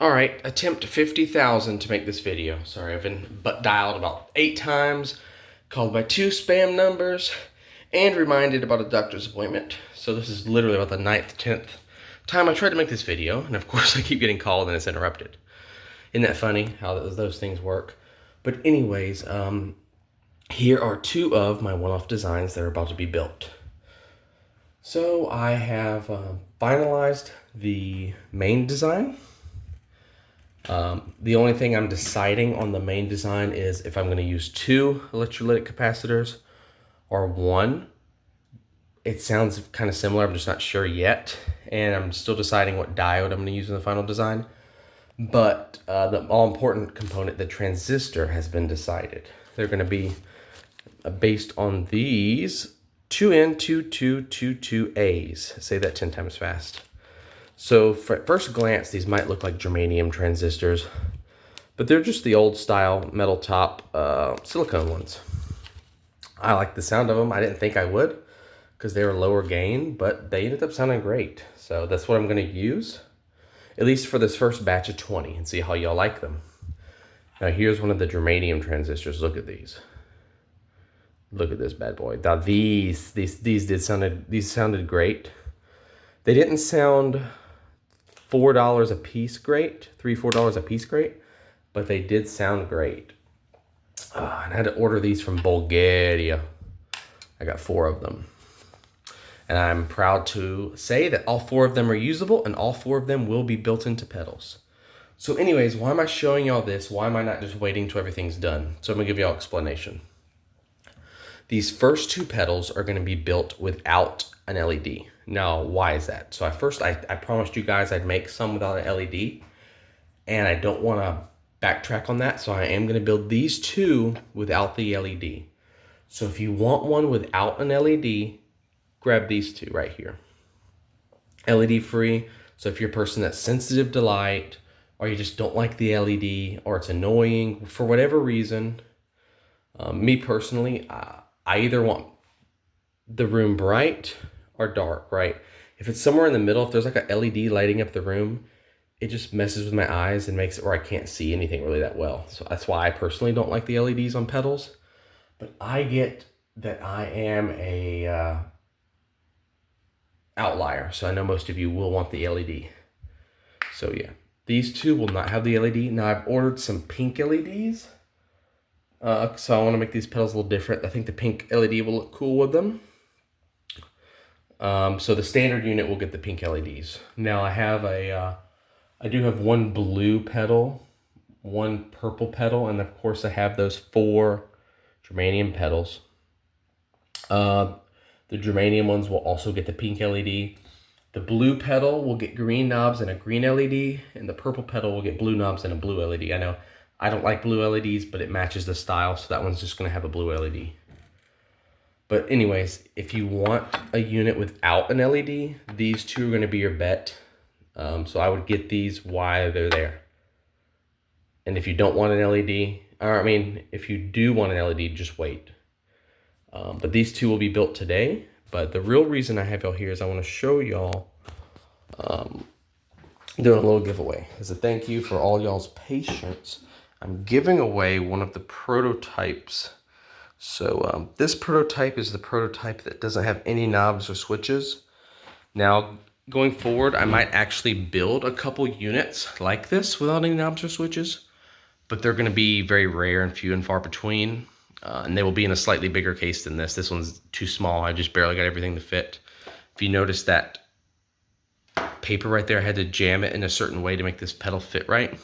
All right, attempt 50,000 to make this video. Sorry, I've been dialed about 8 times, called by 2 spam numbers, and reminded about a doctor's appointment. So this is literally about the 9th, 10th time I tried to make this video, and of course I keep getting called and it's interrupted. Isn't that funny how those things work? But anyways, here are 2 of my one-off designs that are about to be built. So I have finalized the main design. The only thing I'm deciding on the main design is if I'm going to use 2 electrolytic capacitors or 1. It sounds kind of similar, I'm just not sure yet. And I'm still deciding what diode I'm going to use in the final design. But the all-important component, the transistor, has been decided. They're going to be based on these 2N2222As. Say that 10 times fast. So at first glance, these might look like germanium transistors, but they're just the old style metal top silicone ones. I like the sound of them. I didn't think I would because they were lower gain, but they ended up sounding great. So that's what I'm going to use, at least for this first batch of 20, and see how y'all like them. Now here's one of the germanium transistors. Look at these. Look at this bad boy. Now these sounded great. They didn't sound $4 a piece great, $3-4 a piece great, but they did sound great. And I had to order these from Bulgaria. I got 4 of them. And I'm proud to say that all 4 of them are usable and all 4 of them will be built into pedals. So anyways, why am I showing y'all this? Why am I not just waiting till everything's done? So I'm gonna give y'all an explanation. These first 2 pedals are gonna be built without an LED. Now, why is that? So I promised you guys I'd make some without an LED, and I don't wanna backtrack on that, so I am gonna build these 2 without the LED. So if you want one without an LED, grab these 2 right here. LED free, so if you're a person that's sensitive to light, or you just don't like the LED, or it's annoying for whatever reason, me personally, I either want the room bright or dark, right? If it's somewhere in the middle, if there's like a LED lighting up the room, it just messes with my eyes and makes it where I can't see anything really that well. So that's why I personally don't like the LEDs on pedals. But I get that I am a outlier, so I know most of you will want the LED. So yeah, these 2 will not have the LED. Now I've ordered some pink LEDs. So I want to make these pedals a little different. I think the pink LED will look cool with them. So the standard unit will get the pink LEDs. Now I do have 1 blue pedal, 1 purple pedal, and of course I have those 4 germanium pedals. The germanium ones will also get the pink LED. The blue pedal will get green knobs and a green LED, and the purple pedal will get blue knobs and a blue LED. I know I don't like blue LEDs, but it matches the style, so that one's just gonna have a blue LED. But anyways, if you want a unit without an LED, these 2 are gonna be your bet. So I would get these while they're there. And if you don't want an LED, if you do want an LED, just wait. But these 2 will be built today. But the real reason I have y'all here is I want to show y'all doing a little giveaway. As a thank you for all y'all's patience, I'm giving away one of the prototypes. So this prototype is the prototype that doesn't have any knobs or switches. Now, going forward, I might actually build a couple units like this without any knobs or switches, but they're going to be very rare and few and far between. And they will be in a slightly bigger case than this. This one's too small. I just barely got everything to fit. If you notice that paper right there, I had to jam it in a certain way to make this pedal fit right.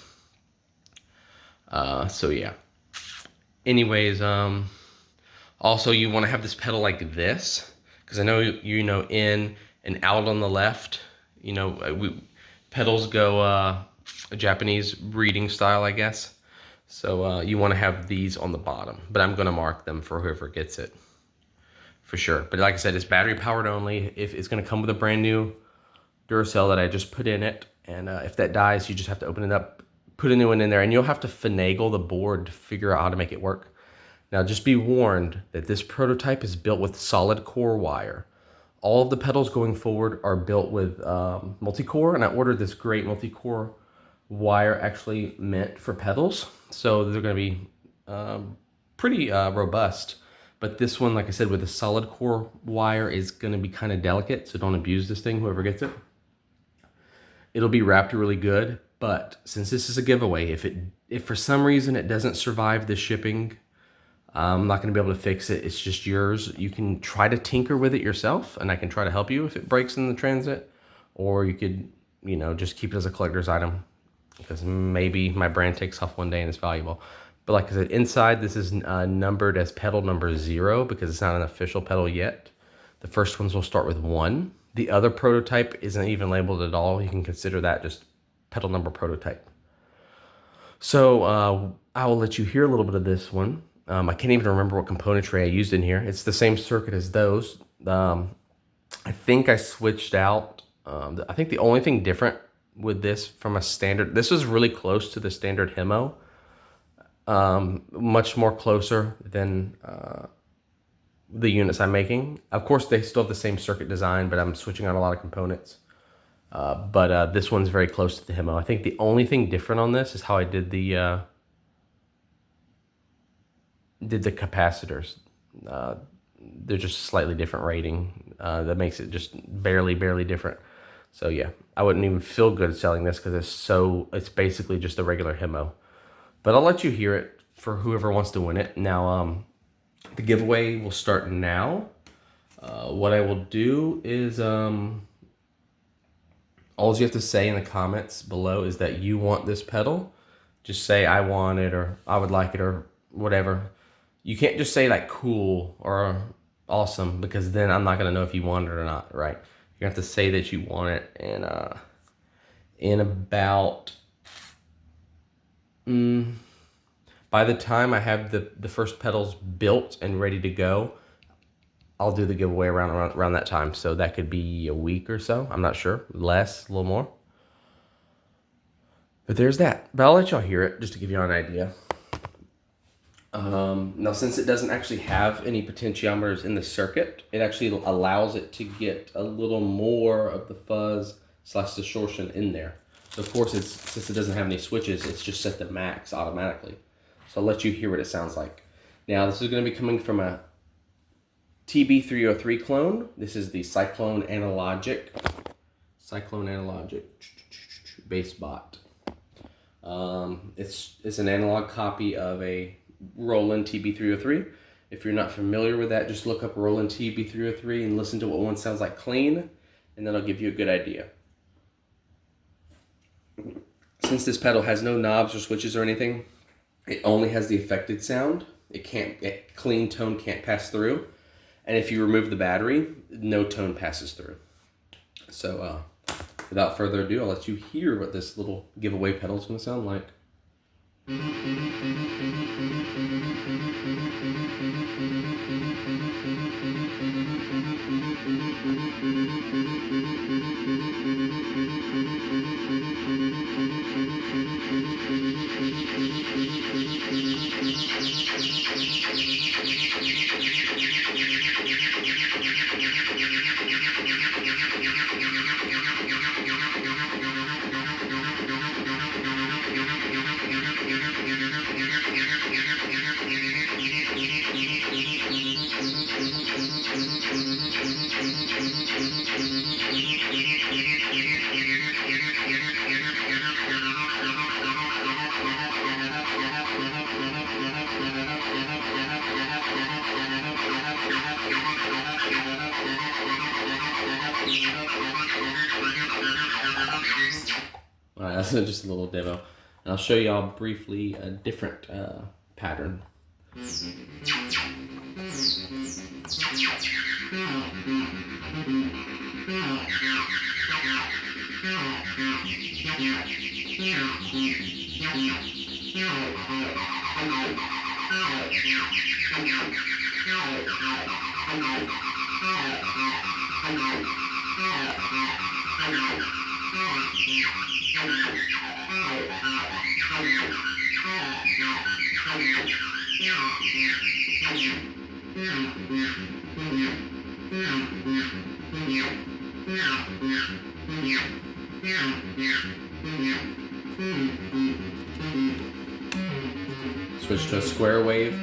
So yeah. Anyways, also you want to have this pedal like this, because I know you know in and out on the left, pedals go a Japanese reading style, I guess. So you want to have these on the bottom, but I'm going to mark them for whoever gets it for sure. But like I said, it's battery powered only. If it's going to come with a brand new Duracell that I just put in it, and if that dies, you just have to open it up, put a new one in there, and you'll have to finagle the board to figure out how to make it work. Now just be warned that this prototype is built with solid core wire. All of the pedals going forward are built with multi-core, and I ordered this great multi-core wire actually meant for pedals, so they're going to be pretty robust. But this one, like I said, with the solid core wire is going to be kind of delicate, so don't abuse this thing, whoever gets it. It'll be wrapped really good, but since this is a giveaway, if for some reason it doesn't survive the shipping, I'm not going to be able to fix it. It's just yours. You can try to tinker with it yourself, and I can try to help you if it breaks in the transit, or you could, you know, just keep it as a collector's item, because maybe my brand takes off one day and it's valuable. But like I said, inside this is numbered as pedal number 0 because it's not an official pedal yet. The first ones will start with 1. The other prototype isn't even labeled at all. You can consider that just pedal number prototype. So I will let you hear a little bit of this one. I can't even remember what componentry I used in here. It's the same circuit as those. I think I switched out. I think the only thing different with this from a standard, this was really close to the standard Hemo. Much more closer than the units I'm making. Of course, they still have the same circuit design, but I'm switching out a lot of components. But this one's very close to the Hemo. I think the only thing different on this is how I did the capacitors. They're just slightly different rating. That makes it just barely different. So yeah, I wouldn't even feel good selling this because it's basically just a regular Hemo. But I'll let you hear it for whoever wants to win it. Now, the giveaway will start now. What I will do is, all you have to say in the comments below is that you want this pedal. Just say, I want it, or I would like it, or whatever. You can't just say like cool or awesome, because then I'm not going to know if you want it or not, right? You have to say that you want it, and in about... by the time I have the first pedals built and ready to go, I'll do the giveaway around that time. So that could be a week or so. I'm not sure. Less, a little more. But there's that. But I'll let y'all hear it just to give you an idea. Now, since it doesn't actually have any potentiometers in the circuit, it actually allows it to get a little more of the fuzz / distortion in there. So of course, since it doesn't have any switches, it's just set to max automatically. So I'll let you hear what it sounds like. Now, this is going to be coming from a TB303 clone. This is the Cyclone Analogic bass bot. It's an analog copy of a Roland TB303. If you're not familiar with that, just look up Roland TB303 and listen to what one sounds like clean, and that'll give you a good idea. Since this pedal has no knobs or switches or anything, it only has the affected sound. Clean tone can't pass through. And if you remove the battery, no tone passes through. So without further ado, I'll let you hear what this little giveaway pedal is going to sound like. Alright, that's just a little demo. And I'll show y'all briefly a different pattern. Switch to a square wave.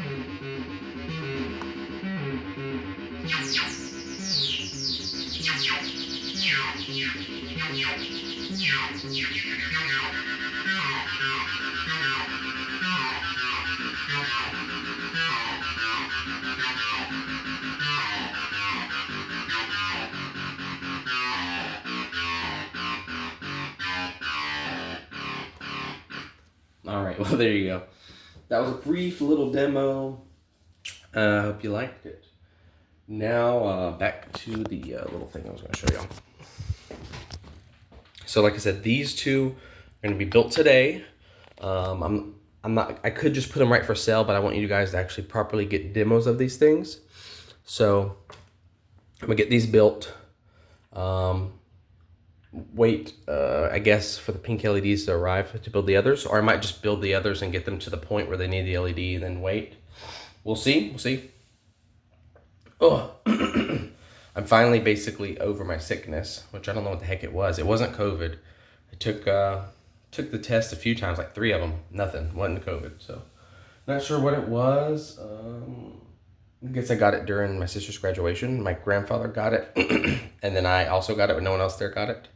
All right, well, there you go. That was a brief little demo. I hope you liked it. Now, back to the little thing I was going to show y'all. So, like I said, these two are going to be built today. I'm not. I could just put them right for sale, but I want you guys to actually properly get demos of these things. So, I'm gonna get these built. Wait, I guess for the pink LEDs to arrive to build the others, or I might just build the others and get them to the point where they need the LED and then wait. We'll see. We'll see. Oh, I'm finally basically over my sickness, which I don't know what the heck it was. It wasn't COVID. I took the test a few times, like 3 of them. Nothing. Wasn't COVID. So, not sure what it was. I guess I got it during my sister's graduation. My grandfather got it, and then I also got it, but no one else there got it.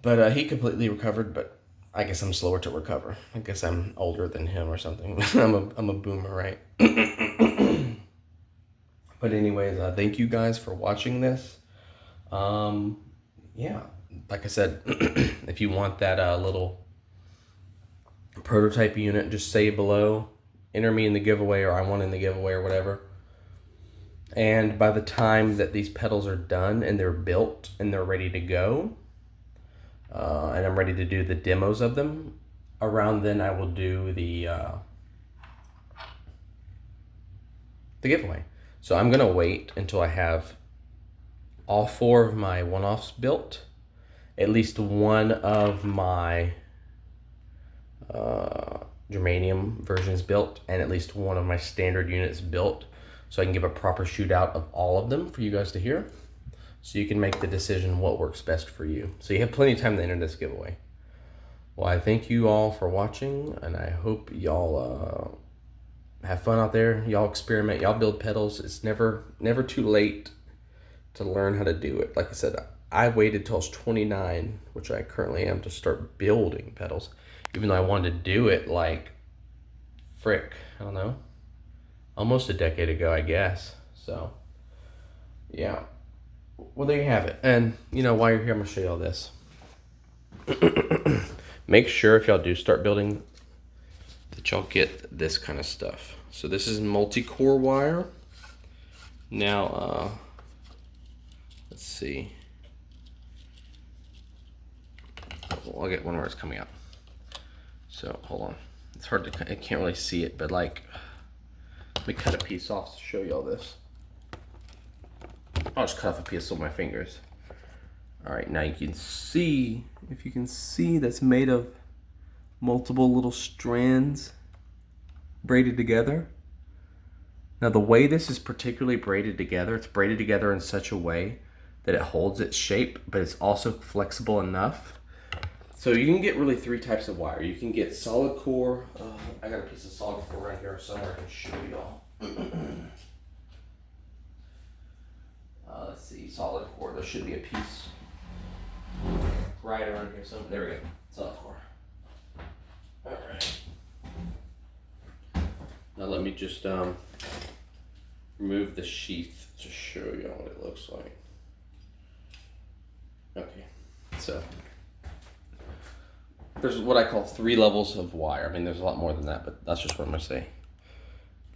But he completely recovered, but I guess I'm slower to recover. I guess I'm older than him or something. I'm a boomer, right? But anyways, thank you guys for watching this. Yeah, like I said, if you want that little prototype unit, just say below, enter me in the giveaway, or I won in the giveaway, or whatever. And by the time that these pedals are done and they're built and they're ready to go, and I'm ready to do the demos of them, around then I will do the giveaway. So I'm gonna wait until I have all 4 of my one-offs built, at least one of my germanium versions built, and at least one of my standard units built, so I can give a proper shootout of all of them for you guys to hear, so you can make the decision what works best for you. So you have plenty of time to enter this giveaway. Well, I thank you all for watching, and I hope y'all have fun out there. Y'all experiment, y'all build pedals. It's never too late to learn how to do it. Like I said, I waited till I was 29, which I currently am, to start building pedals, even though I wanted to do it like, I don't know, almost a decade ago, I guess. So, yeah. Well, there you have it. And, while you're here, I'm going to show you all this. Make sure if y'all do start building that y'all get this kind of stuff. So this is multi-core wire. Now, let's see. I'll get one where it's coming out. So hold on. It's hard to, I can't really see it, but like, let me cut a piece off to show you all this. I'll just cut off a piece with my fingers. All right, now you can see, if you can see, that's made of multiple little strands braided together. Now the way this is particularly braided together, it's braided together in such a way that it holds its shape, but it's also flexible enough. So you can get really 3 types of wire. You can get solid core. I got a piece of solid core right here somewhere I can show y'all. Let's see, solid core. There should be a piece right around here. So there we go, solid core. All right. Now let me just remove the sheath to show you what it looks like. Okay, so there's what I call 3 levels of wire. I mean, there's a lot more than that, but that's just what I'm gonna say.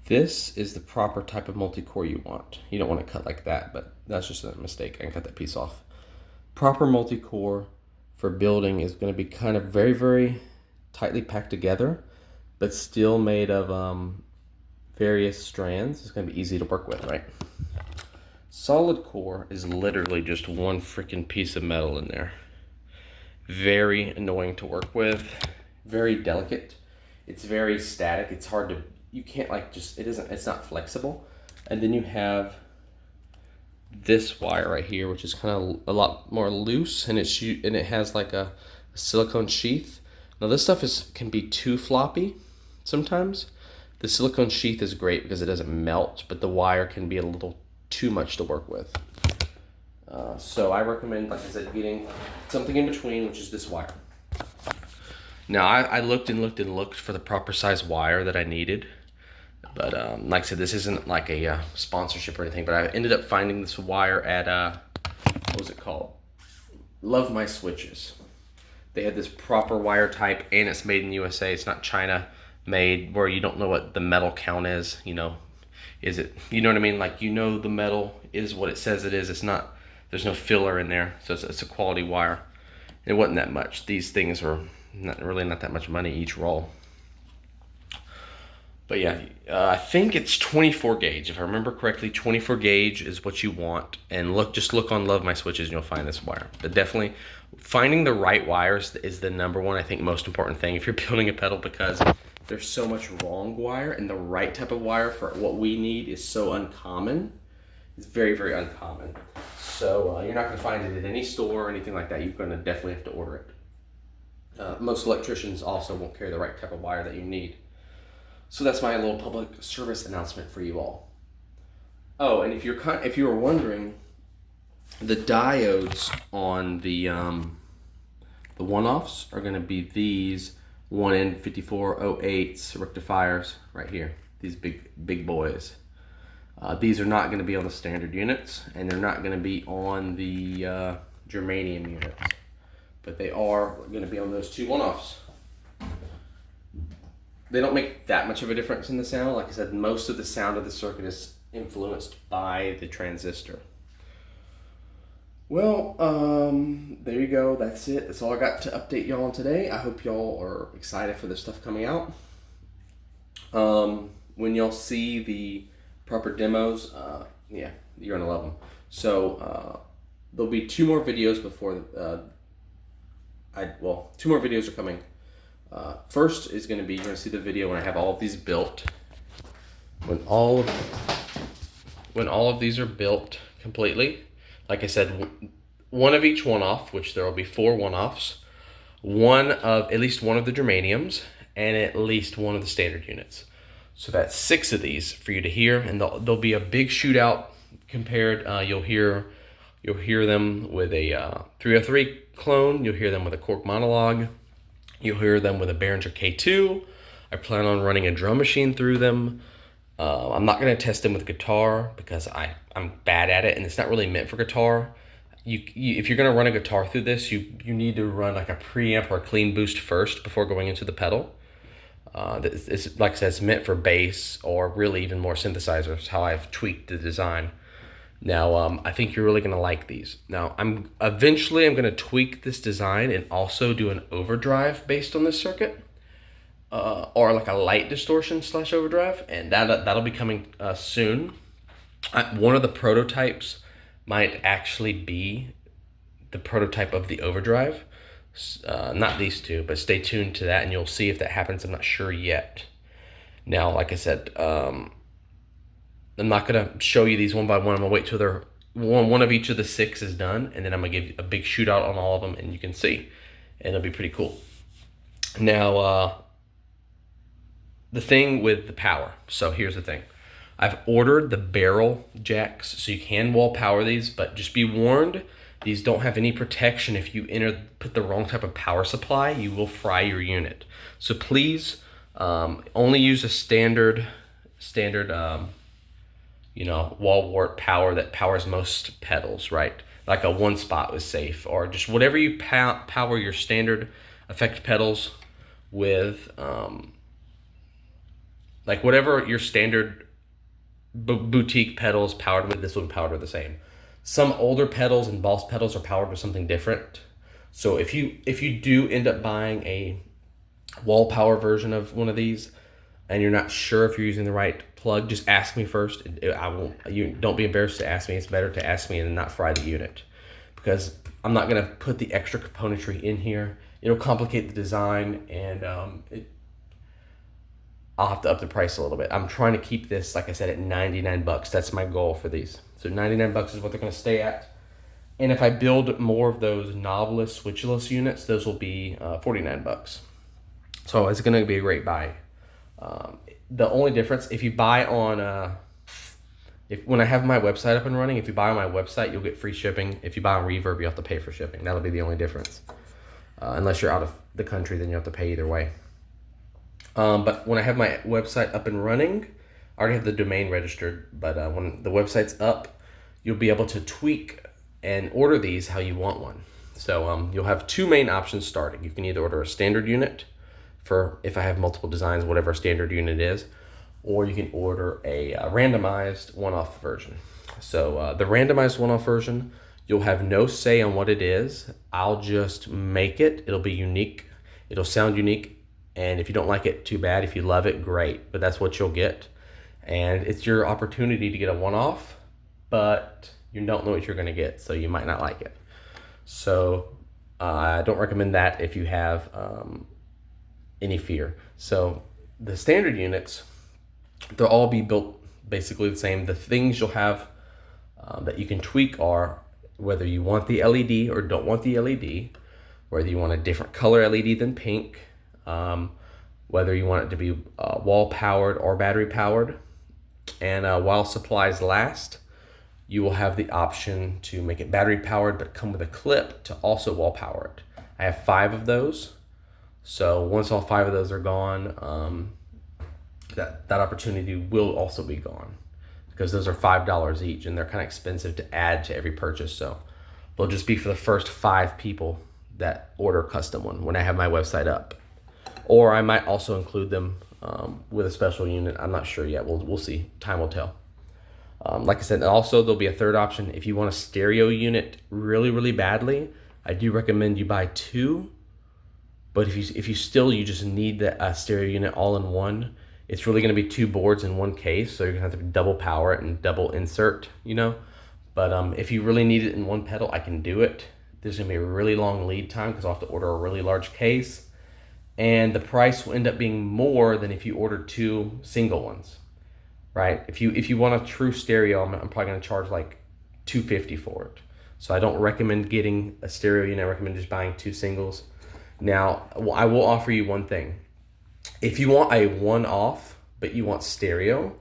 This is the proper type of multi-core you want. You don't want to cut like that, but that's just a mistake. I can cut that piece off. Proper multi-core for building is going to be kind of very, very tightly packed together, but still made of various strands. It's going to be easy to work with, right? Solid core is literally just one freaking piece of metal in there. Very annoying to work with, very delicate. It's very static. It's hard to, you can't like just, it's not flexible. And then you have this wire right here, which is kind of a lot more loose, and it has like a silicone sheath. Now this stuff can be too floppy sometimes. The silicone sheath is great because it doesn't melt, but the wire can be a little too much to work with. So I recommend, like I said, getting something in between, which is this wire. Now I looked and looked and looked for the proper size wire that I needed. But like I said, this isn't like a sponsorship or anything, but I ended up finding this wire at, what was it called? Love My Switches. They had this proper wire type, and it's made in USA. It's not China made, where you don't know what the metal count is, you know. Is it, you know what I mean? Like, you know, the metal is what it says it is. It's not, there's no filler in there. So it's a quality wire. It wasn't that much. These things were not that much money each roll. But yeah, I think it's 24 gauge. If I remember correctly, 24 gauge is what you want. And just look on Love My Switches and you'll find this wire. But definitely finding the right wires is the number one, I think, most important thing if you're building a pedal, because there's so much wrong wire, and the right type of wire for what we need is so uncommon. It's very, very uncommon. So you're not going to find it at any store or anything like that. You're going to definitely have to order it. Most electricians also won't carry the right type of wire that you need. So that's my little public service announcement for you all. Oh, and if you were wondering, the diodes on the one-offs are going to be these 1N5408s rectifiers right here. These big boys. These are not going to be on the standard units, and they're not going to be on the germanium units, but they are going to be on those two one-offs. They don't make that much of a difference in the sound. Like I said, most of the sound of the circuit is influenced by the transistor. Well, there you go. That's it. That's all I got to update y'all on today. I hope y'all are excited for this stuff coming out. When y'all see the proper demos, yeah, you're gonna love them. So there'll be 2 more videos before 2 more videos are coming. First is going to be, you're going to see the video when I have all of these built. When all of these are built completely, like I said, one of each one-off, which there will be 4 one-offs, at least one of the germaniums, and at least one of the standard units. So that's 6 of these for you to hear, and there'll be a big shootout compared. You'll hear them with a 303 clone. You'll hear them with a Korg Monologue. You'll hear them with a Behringer K2. I plan on running a drum machine through them. I'm not going to test them with guitar because I'm bad at it, and it's not really meant for guitar. If you're going to run a guitar through this, you need to run like a preamp or a clean boost first before going into the pedal. It's, like I said, it's meant for bass or really even more synthesizers, how I've tweaked the design. Now, I think you're really going to like these. Now, eventually I'm going to tweak this design and also do an overdrive based on this circuit, or like a light distortion / overdrive, and that'll be coming soon. One of the prototypes might actually be the prototype of the overdrive. Not these two, but stay tuned to that and you'll see if that happens. I'm not sure yet. Now, like I said, I'm not going to show you these one by one. I'm going to wait till one of each of the 6 is done, and then I'm going to give you a big shootout on all of them, and you can see. And it'll be pretty cool. Now, the thing with the power. So here's the thing. I've ordered the barrel jacks, so you can wall power these, but just be warned, these don't have any protection. If you put the wrong type of power supply, you will fry your unit. So please only use a standard wall wart power that powers most pedals, right? Like a 1-spot is safe, or just whatever you power your standard effect pedals with, like whatever your standard boutique pedals powered with, this one powered with the same. Some older pedals and Boss pedals are powered with something different. So if you do end up buying a wall power version of one of these, and you're not sure if you're using the right plug, just ask me first. You don't be embarrassed to ask me. It's better to ask me and not fry the unit, because I'm not gonna put the extra componentry in here. It'll complicate the design, and I'll have to up the price a little bit. I'm trying to keep this, like I said, at $99. That's my goal for these. So $99 is what they're gonna stay at. And if I build more of those knobless, switchless units, those will be $49. So it's going to be a great buy. The only difference, if you buy on, when I have my website up and running, if you buy on my website, you'll get free shipping. If you buy on Reverb, you have to pay for shipping. That'll be the only difference. Unless you're out of the country, then you have to pay either way. But when I have my website up and running, I already have the domain registered, but when the website's up, you'll be able to tweak and order these how you want one. So you'll have two main options starting. You can either order a standard unit for if I have multiple designs, whatever a standard unit is, or you can order a randomized one-off version. So the randomized one-off version, you'll have no say on what it is. I'll just make it. It'll be unique. It'll sound unique. And if you don't like it, too bad. If you love it, great. But that's what you'll get. And it's your opportunity to get a one-off, but you don't know what you're going to get, so you might not like it. So I don't recommend that if you have any fear. So the standard units, they'll all be built basically the same. The things you'll have that you can tweak are whether you want the LED or don't want the LED, whether you want a different color LED than pink, whether you want it to be wall powered or battery powered. And while supplies last, you will have the option to make it battery powered but come with a clip to also wall power it. I have 5 of those. So once all 5 of those are gone, that opportunity will also be gone, because those are $5 each and they're kind of expensive to add to every purchase. So they'll just be for the first 5 people that order a custom one when I have my website up. Or I might also include them with a special unit. I'm not sure yet. We'll see. Time will tell. Like I said, also there'll be a third option. If you want a stereo unit really, really badly, I do recommend you buy 2. But if you just need a stereo unit all in one, it's really going to be 2 boards in one case. So you're going to have to double power it and double insert, But if you really need it in one pedal, I can do it. There's going to be a really long lead time because I'll have to order a really large case. And the price will end up being more than if you ordered 2 single ones, right? If you want a true stereo, I'm probably going to charge like $250 for it. So I don't recommend getting a stereo unit. I recommend just buying 2 singles. Now, I will offer you one thing. If you want a one-off, but you want stereo,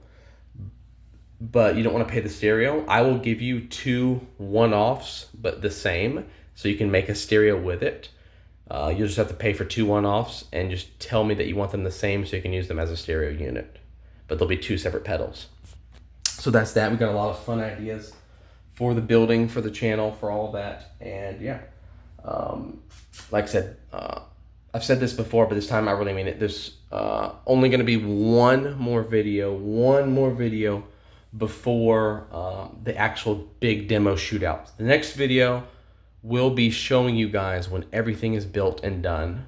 but you don't want to pay the stereo, I will give you 2 one-offs, but the same, so you can make a stereo with it. You'll just have to pay for 2 one-offs and just tell me that you want them the same so you can use them as a stereo unit. But they'll be 2 separate pedals. So that's that. We got a lot of fun ideas for the building, for the channel, for all of that. And yeah, like I said, I've said this before, but this time I really mean it. There's only going to be one more video before the actual big demo shootout. The next video will be showing you guys when everything is built and done,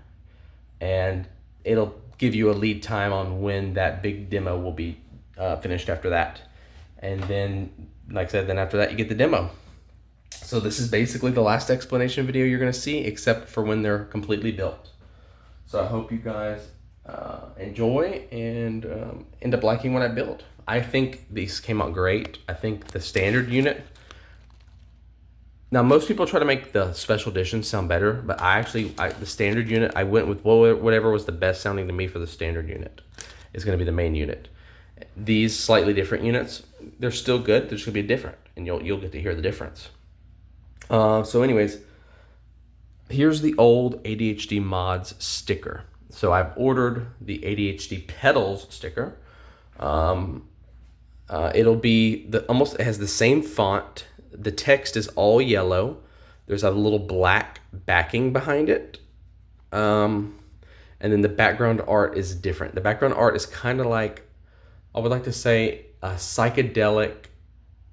and it'll give you a lead time on when that big demo will be finished after that. And then, like I said, then after that you get the demo. So this is basically the last explanation video you're going to see, except for when they're completely built. So I hope you guys enjoy and end up liking what I built. I think these came out great. I think the standard unit, now most people try to make the special edition sound better, but the standard unit, I went with whatever was the best sounding to me for the standard unit is going to be the main unit. These slightly different units, they're still good. They're just going to be different, and you'll get to hear the difference. So anyways, here's the old ADHD Mods sticker. So I've ordered the ADHD Pedals sticker. It'll be it has the same font. The text is all yellow. There's a little black backing behind it. And then the background art is different. The background art is kind of like, I would like to say, a psychedelic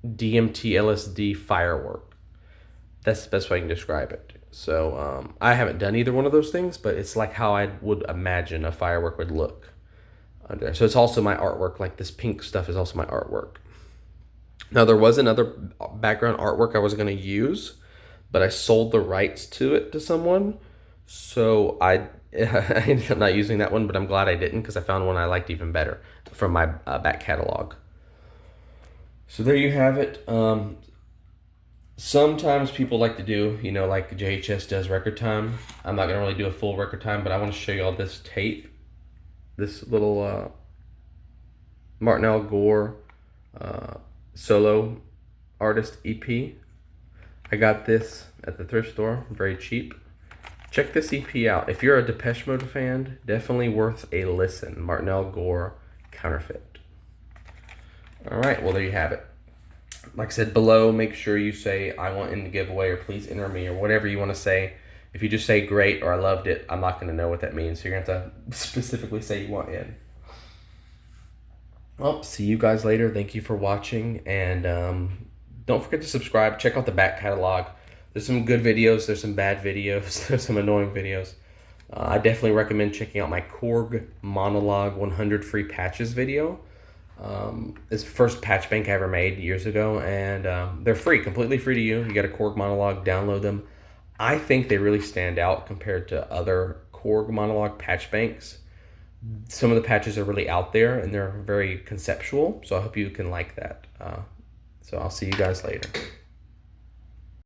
DMT LSD firework. That's the best way I can describe it. So I haven't done either one of those things, but it's like how I would imagine a firework would look under. So it's also my artwork. Like this pink stuff is also my artwork. Now there was another background artwork I was going to use, but I sold the rights to it to someone. So I ended up not using that one, but I'm glad I didn't, because I found one I liked even better from my back catalog. So there you have it. Sometimes people like to do, you know, like JHS does record time. I'm not gonna really do a full record time, but I want to show you all this tape, this little Martin L. Gore solo artist EP. I got this at the thrift store, very cheap. Check this EP out. If you're a Depeche Mode fan, definitely worth a listen. Martin L. Gore, Counterfeit. All right, well, there you have it. Like I said, below, make sure you say, I want in the giveaway, or please enter me, or whatever you want to say. If you just say great or I loved it, I'm not going to know what that means. So you're going to have to specifically say you want in. Well, see you guys later. Thank you for watching. And don't forget to subscribe. Check out the back catalog. There's some good videos. There's some bad videos. There's some annoying videos. I definitely recommend checking out my Korg Monologue 100 free patches video. It's the first patch bank I ever made years ago, and they're free, completely free to you. You got a Korg Monologue, download them. I think they really stand out compared to other Korg Monologue patch banks. Some of the patches are really out there, and they're very conceptual, so I hope you can like that. So I'll see you guys later.